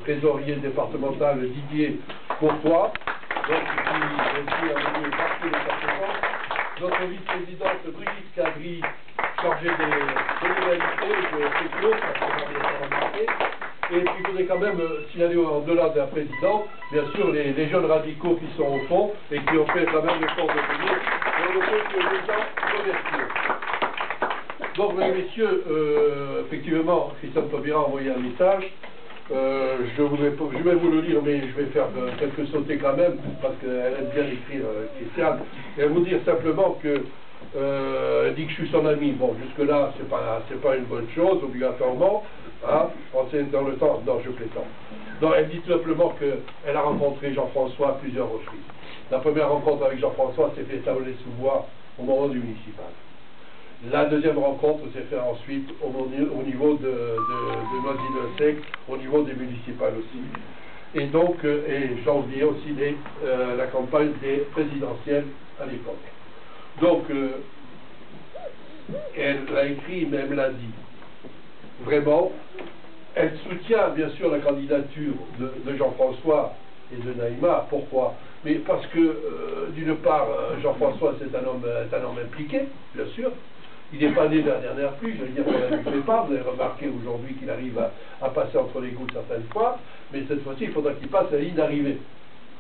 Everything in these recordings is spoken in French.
Trésorier départemental Didier Courtois, donc qui a venu partir de sa présence. Notre vice-présidente Brigitte Cadry, chargée des légalités, de Péclo, ça peut bien remarquer. Et puis il faudrait quand même signaler au-delà de la présidente, bien sûr, les jeunes radicaux qui sont au fond et qui ont fait quand même l'effort de venir. Et on ne peut que les en remercier. Donc, mesdames et messieurs, effectivement, Christiane Taubira a envoyé un message. Je vais vous le lire, mais je vais faire quelques sautés quand même, parce qu'elle aime bien écrire, Christiane. Et vous dire simplement que elle dit que je suis son ami. Bon, jusque-là, c'est pas une bonne chose, obligatoirement. Hein, c'est dans le temps. Non, je plaisante. Donc, elle dit tout simplement qu'elle a rencontré Jean-François à plusieurs reprises. La première rencontre avec Jean-François s'est faite à Aulnay-sous-Bois au moment du municipal. La deuxième rencontre s'est faite ensuite au niveau de Noisy-le-Sec, au niveau des municipales aussi. Et donc, et janvier aussi la campagne des présidentielles à l'époque. Donc, elle l'a écrit, mais elle me l'a dit. Vraiment, elle soutient bien sûr la candidature de Jean-François et de Naïma. Pourquoi? Mais parce que, d'une part, Jean-François c'est un homme impliqué, bien sûr. Il n'est pas né de la dernière pluie, je veux dire qu'on ne le fait pas. Vous avez remarqué aujourd'hui qu'il arrive à passer entre les gouttes certaines fois, mais cette fois-ci, il faudra qu'il passe la ligne d'arrivée.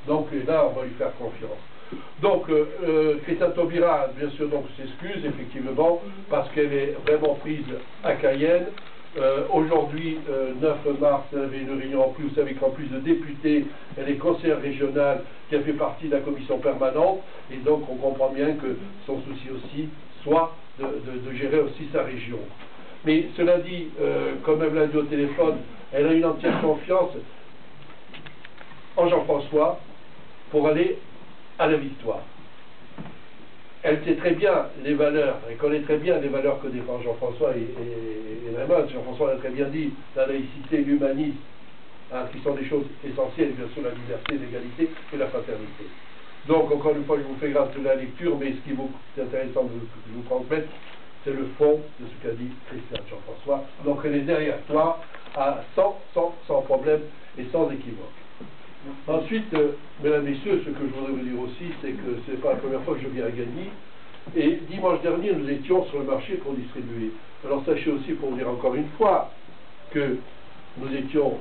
Donc là, on va lui faire confiance. Donc, Christiane Taubira, bien sûr, donc s'excuse, effectivement, parce qu'elle est vraiment prise à Cayenne. Aujourd'hui, 9 mars, elle avait une réunion en plus. Vous savez qu'en plus de députée, elle est conseillère régionale qui a fait partie de la commission permanente. Et donc, on comprend bien que son souci aussi soit de gérer aussi sa région. Mais cela dit, comme elle l'a dit au téléphone, elle a une entière confiance en Jean-François pour aller à la victoire. Elle sait très bien les valeurs, elle connaît très bien les valeurs que défend Jean-François et Naïma. Jean-François l'a très bien dit, la laïcité, l'humanisme, hein, qui sont des choses essentielles, bien sûr la liberté, l'égalité et la fraternité. Donc, encore une fois, je vous fais grâce de la lecture, mais ce qui est intéressant de vous transmettre, c'est le fond de ce qu'a dit Christiane Jean-François. Donc, elle est derrière toi, sans problème et sans équivoque. Ensuite, mesdames et messieurs, ce que je voudrais vous dire aussi, c'est que ce n'est pas la première fois que je viens à Gagny. Et dimanche dernier, nous étions sur le marché pour distribuer. Alors, sachez aussi, pour vous dire encore une fois, que nous étions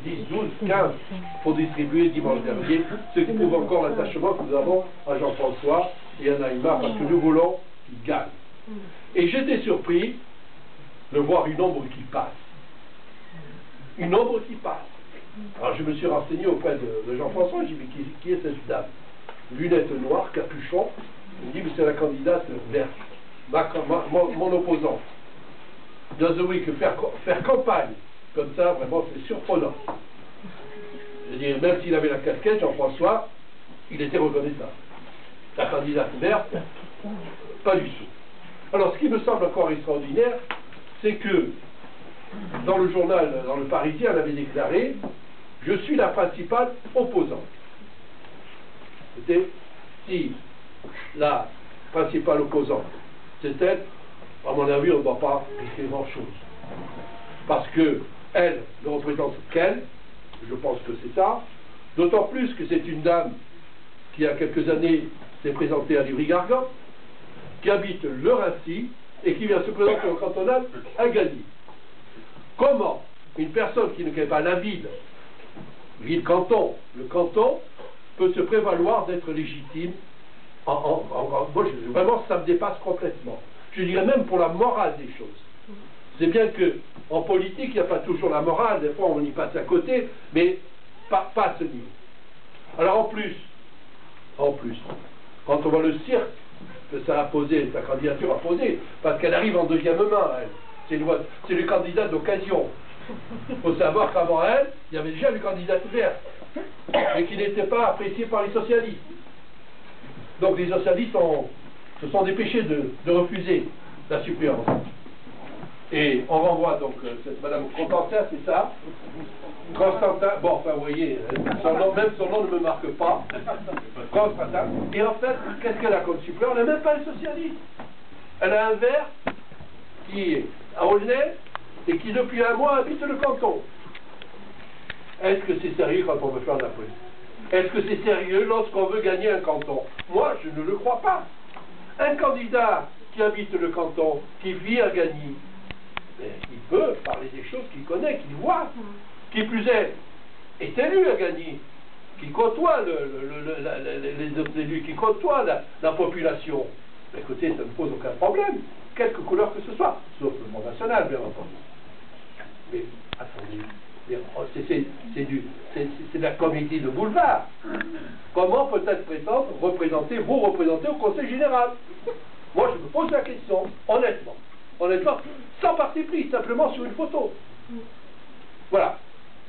10, 12, 15 pour distribuer dimanche dernier, ce qui prouve encore l'attachement que nous avons à Jean-François et à Naïma, parce que nous voulons qu'ils gagnent. Et j'étais surpris de voir une ombre qui passe. Une ombre qui passe. Alors je me suis renseigné auprès de Jean-François, j'ai dit, mais qui est cette dame? Lunettes noires, capuchon. Il me dit, mais c'est la candidate verte, mon opposant. Je dois avouer que faire campagne comme ça, vraiment, c'est surprenant. Je veux dire, même s'il avait la casquette, Jean-François, il était reconnaissable. La candidate verte, pas du tout. Alors, ce qui me semble encore extraordinaire, c'est que, dans le journal, dans le Parisien, elle avait déclaré « Je suis la principale opposante ». C'était, si la principale opposante, c'est elle, à mon avis, on ne va pas risquer grand-chose. Parce que elle ne représente qu'elle, je pense que c'est ça, d'autant plus que c'est une dame qui, il y a quelques années, s'est présentée à Livry-Gargan, qui habite le Rassis et qui vient se présenter au cantonal à Gagny. Comment une personne qui ne connaît pas la ville-canton, le canton, peut se prévaloir d'être légitime moi, vraiment, ça me dépasse complètement. Je dirais même pour la morale des choses. C'est bien qu'en politique, il n'y a pas toujours la morale, des fois on y passe à côté, mais pas à ce niveau. Alors en plus, quand on voit le cirque que ça a posé, sa candidature a posé, parce qu'elle arrive en deuxième main, elle. C'est le candidat d'occasion. Il faut savoir qu'avant elle, il y avait déjà le candidat vert, mais qui n'était pas apprécié par les socialistes. Donc les socialistes se sont dépêchés de refuser la suppléance. Et on renvoie donc cette Madame Constantin, c'est ça? Constantin, bon, enfin, vous voyez, même son nom ne me marque pas. Constantin. Et en fait, qu'est-ce qu'elle a comme suppléant? Elle n'a même pas un socialiste. Elle a un vert qui est à Aulnay et qui, depuis un mois, habite le canton. Est-ce que c'est sérieux quand on veut faire de la politique? Est-ce que c'est sérieux lorsqu'on veut gagner un canton? Moi, je ne le crois pas. Un candidat qui habite le canton, qui vit à Gagny, il peut parler des choses qu'il connaît, qu'il voit. Qui plus est élu à Gagny, qui côtoie les autres élus, qui côtoie la population. Mais écoutez, ça ne pose aucun problème, quelque couleur que ce soit, sauf le Front National, bien entendu. Mais attendez, c'est de la comédie de boulevard. Comment peut-être prétendre vous représenter au Conseil Général? Moi, je me pose la question, honnêtement, sans parti pris, simplement sur une photo. Voilà.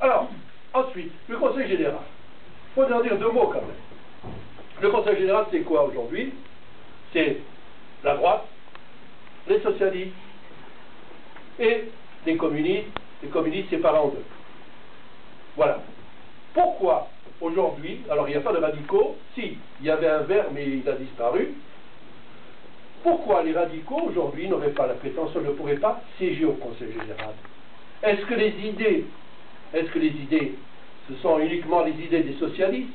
Alors, ensuite, le Conseil Général. Il faut en dire deux mots quand même. Le Conseil Général, c'est quoi aujourd'hui? C'est la droite, les socialistes et les communistes séparés en deux. Voilà. Pourquoi aujourd'hui, alors il n'y a pas de radicaux, si, il y avait un vert mais il a disparu. Pourquoi les radicaux aujourd'hui n'auraient pas la prétention, ne pourraient pas siéger au Conseil Général? Est-ce que les idées, ce sont uniquement les idées des socialistes?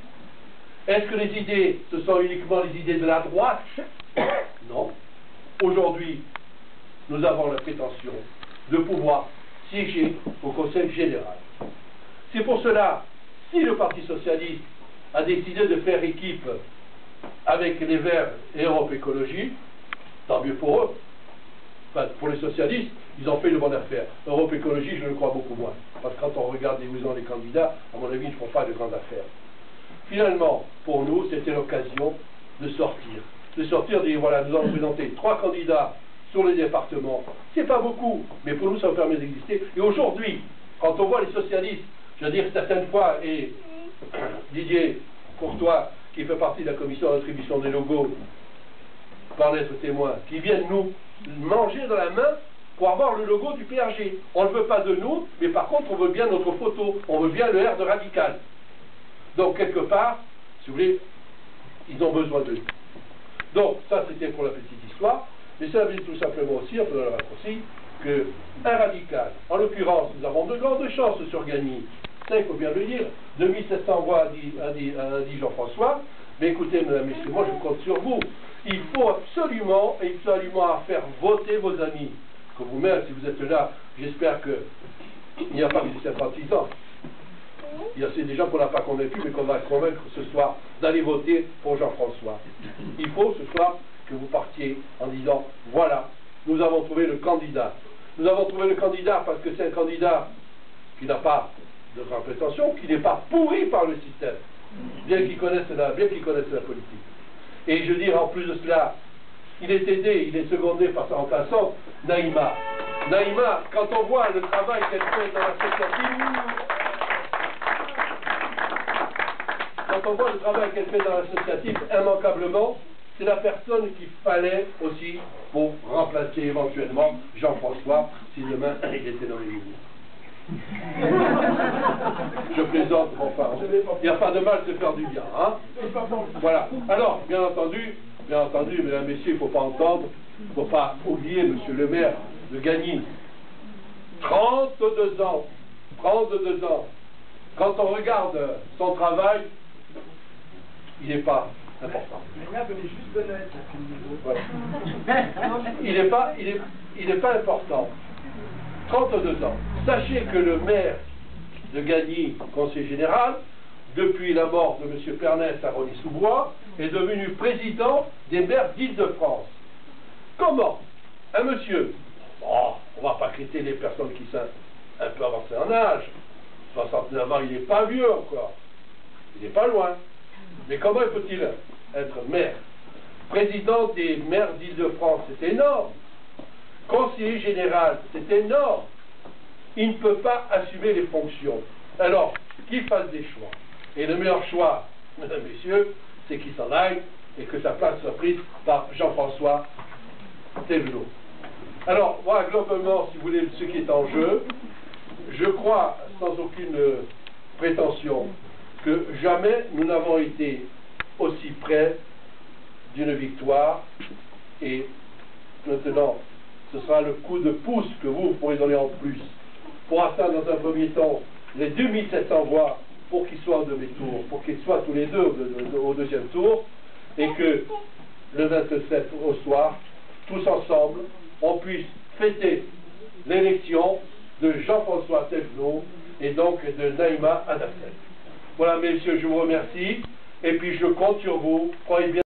Est-ce que les idées, ce sont uniquement les idées de la droite? Non. Aujourd'hui, nous avons la prétention de pouvoir siéger au Conseil Général. C'est pour cela, si le Parti Socialiste a décidé de faire équipe avec les Verts et Europe Écologie, tant mieux pour eux. Enfin, pour les socialistes, ils ont fait une bonne affaire. Europe Écologie, je le crois beaucoup moins. Parce que quand on regarde où sont les candidats, à mon avis, ils ne font pas de grandes affaires. Finalement, pour nous, c'était l'occasion de sortir. De dire, voilà, nous avons présenté 3 candidats sur les départements. C'est pas beaucoup, mais pour nous, ça nous permet d'exister. Et aujourd'hui, quand on voit les socialistes, je veux dire, certaines fois, et Didier Courtois, qui fait partie de la commission d'attribution des logos, par être témoin, qui viennent nous manger dans la main pour avoir le logo du PRG. On ne veut pas de nous, mais par contre, on veut bien notre photo, on veut bien le R de radical. Donc, quelque part, si vous voulez, ils ont besoin de nous. Donc, ça, c'était pour la petite histoire, mais ça veut dire tout simplement aussi, un peu dans le raccourci, qu'un radical, en l'occurrence, nous avons de grandes chances sur Gagny, ça, il faut bien le dire, 2700 voix, a dit Jean-François, mais écoutez, mesdames, messieurs, moi, je compte sur vous. Il faut absolument faire voter vos amis. Que vous-même, si vous êtes là, j'espère qu'il n'y a pas que des sympathisants. Il y a des gens qu'on n'a pas convaincus, mais qu'on va convaincre ce soir d'aller voter pour Jean-François. Il faut ce soir que vous partiez en disant, voilà, nous avons trouvé le candidat. Nous avons trouvé le candidat parce que c'est un candidat qui n'a pas de grande prétention, qui n'est pas pourri par le système, bien qu'il connaisse la politique. Et je veux dire, en plus de cela, il est aidé, il est secondé par sa remplaçante, Naïma. Naïma, quand on voit le travail qu'elle fait dans l'associatif, immanquablement, c'est la personne qu'il fallait aussi pour remplacer éventuellement Jean-François, si demain il était dans les lignes. Je plaisante, mon frère. Il n'y a pas de mal de faire du bien, hein? Voilà. Alors, bien entendu, mesdames, messieurs, il ne faut pas entendre, il ne faut pas oublier, monsieur le maire de Gagny. 32 ans. Quand on regarde son travail, il n'est pas important. Voilà. Il n'est pas important. 32 ans. Sachez que le maire de Gagny, conseiller général, depuis la mort de M. Pernès à Rony-sous-Bois, est devenu président des maires d'Île-de-France. Comment un monsieur, on ne va pas critiquer les personnes qui sont un peu avancées en âge, 69 ans, il n'est pas vieux encore, il n'est pas loin, mais comment peut-il être maire? Président des maires d'Île-de-France, c'est énorme. Conseiller général, c'est énorme. Il ne peut pas assumer les fonctions. Alors, qu'il fasse des choix. Et le meilleur choix, mesdames, messieurs, c'est qu'il s'en aille et que sa place soit prise par Jean-François Thévenot. Alors, voilà, globalement, si vous voulez, ce qui est en jeu, je crois, sans aucune prétention, que jamais nous n'avons été aussi près d'une victoire, et maintenant, ce sera le coup de pouce que vous pourrez donner en plus pour atteindre dans un premier temps les 2700 voix pour qu'ils soient au demi tour, pour qu'ils soient tous les deux au deuxième tour, et que le 27 au soir, tous ensemble, on puisse fêter l'élection de Jean-François Thévenot et donc de Naïma Adassel. Voilà, messieurs, je vous remercie, et puis je compte sur vous. Croyez bien.